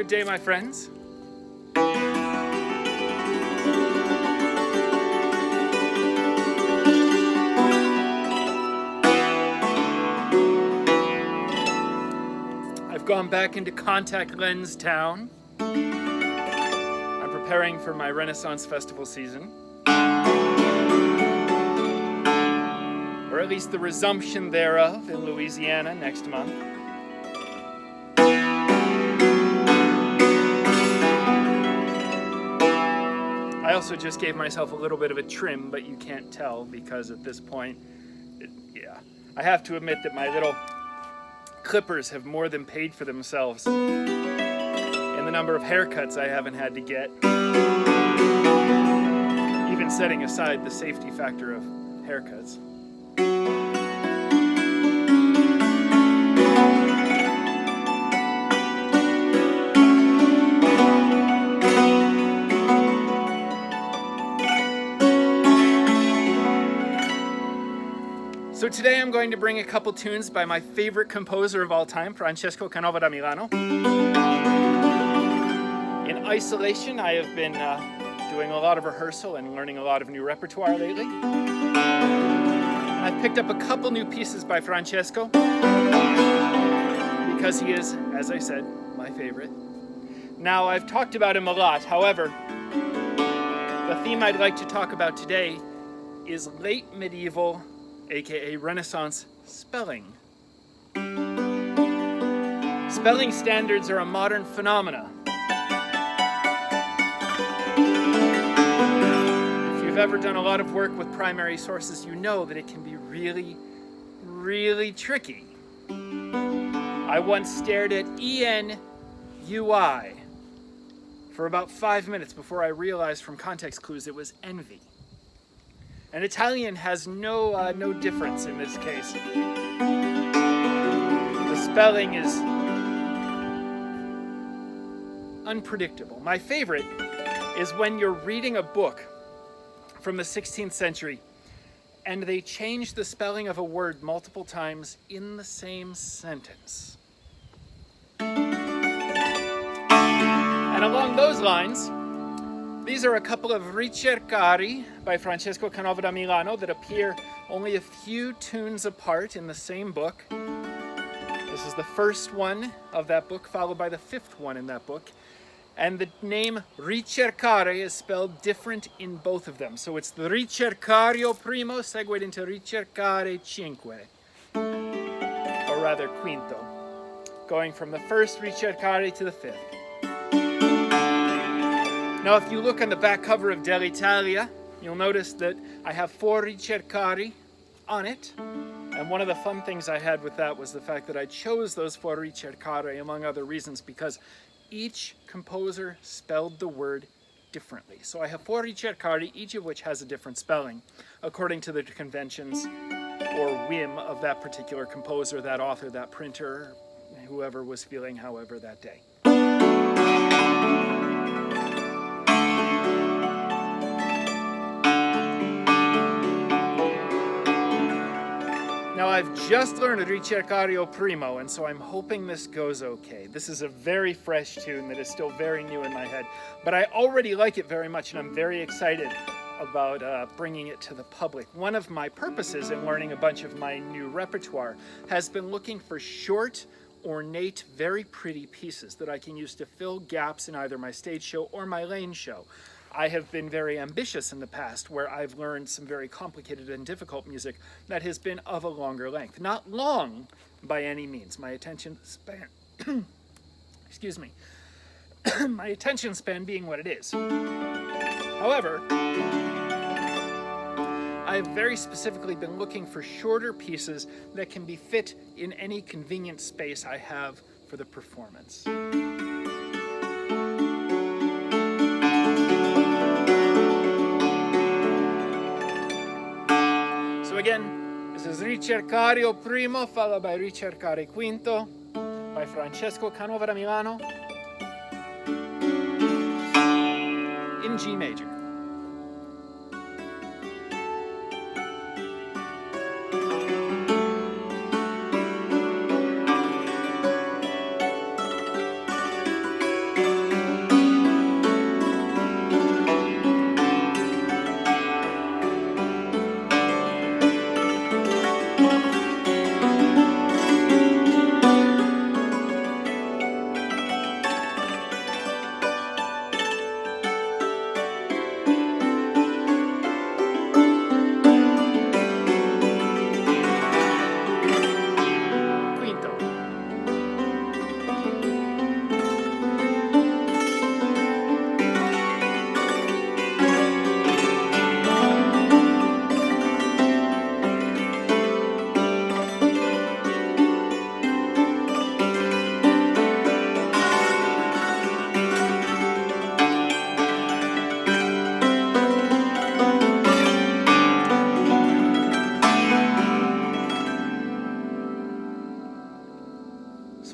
Good day, my friends. I've gone back into contact lens town. I'm preparing for my Renaissance Festival season. Or at least the resumption thereof in Louisiana next month. I also just gave myself a little bit of a trim, but you can't tell because at this point, I have to admit that my little clippers have more than paid for themselves in the number of haircuts I haven't had to get, even setting aside the safety factor of haircuts. So today I'm going to bring a couple tunes by my favorite composer of all time, Francesco Canova da Milano. In isolation, I have been doing a lot of rehearsal and learning a lot of new repertoire lately. I've picked up a couple new pieces by Francesco because he is, as I said, my favorite. Now, I've talked about him a lot. However, the theme I'd like to talk about today is late medieval, aka Renaissance, spelling. Spelling standards are a modern phenomena. If you've ever done a lot of work with primary sources, you know that it can be really, really tricky. I once stared at ENUI for about 5 minutes before I realized from context clues it was envy. And Italian has no difference in this case. The spelling is unpredictable. My favorite is when you're reading a book from the 16th century and they change the spelling of a word multiple times in the same sentence. And along those lines, these are a couple of Ricercari by Francesco Canova da Milano that appear only a few tunes apart in the same book. This is the first one of that book, followed by the fifth one in that book. And the name Ricercari is spelled different in both of them. So it's the Ricercario primo segued into Ricercare cinque, or rather quinto, going from the first Ricercari to the fifth. Now, if you look on the back cover of Dell'Italia, you'll notice that I have 4 Ricercari on it. And one of the fun things I had with that was the fact that I chose those 4 Ricercari, among other reasons, because each composer spelled the word differently. So I have 4 Ricercari, each of which has a different spelling, according to the conventions or whim of that particular composer, that author, that printer, whoever was feeling however that day. Now, I've just learned a Ricercario primo, and so I'm hoping this goes okay. This is a very fresh tune that is still very new in my head, but I already like it very much, and I'm very excited about bringing it to the public. One of my purposes in learning a bunch of my new repertoire has been looking for short, ornate, very pretty pieces that I can use to fill gaps in either my stage show or my lane show. I have been very ambitious in the past where I've learned some very complicated and difficult music that has been of a longer length. Not long by any means. My attention span, excuse me, my attention span being what it is. However, I've very specifically been looking for shorter pieces that can be fit in any convenient space I have for the performance. So again, this is Ricercario primo, followed by Ricercare quinto, by Francesco Canova da Milano, in G major.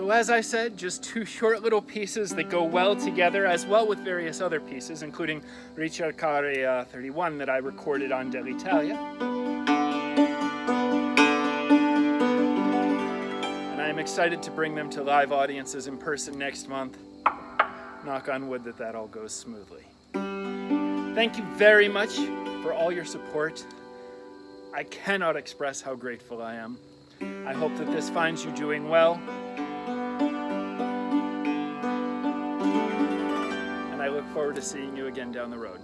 So as I said, just two short little pieces that go well together, as well with various other pieces, including Ricercari 31 that I recorded on dell'Italia. And I'm excited to bring them to live audiences in person next month. Knock on wood that all goes smoothly. Thank you very much for all your support. I cannot express how grateful I am. I hope that this finds you doing well. And I look forward to seeing you again down the road.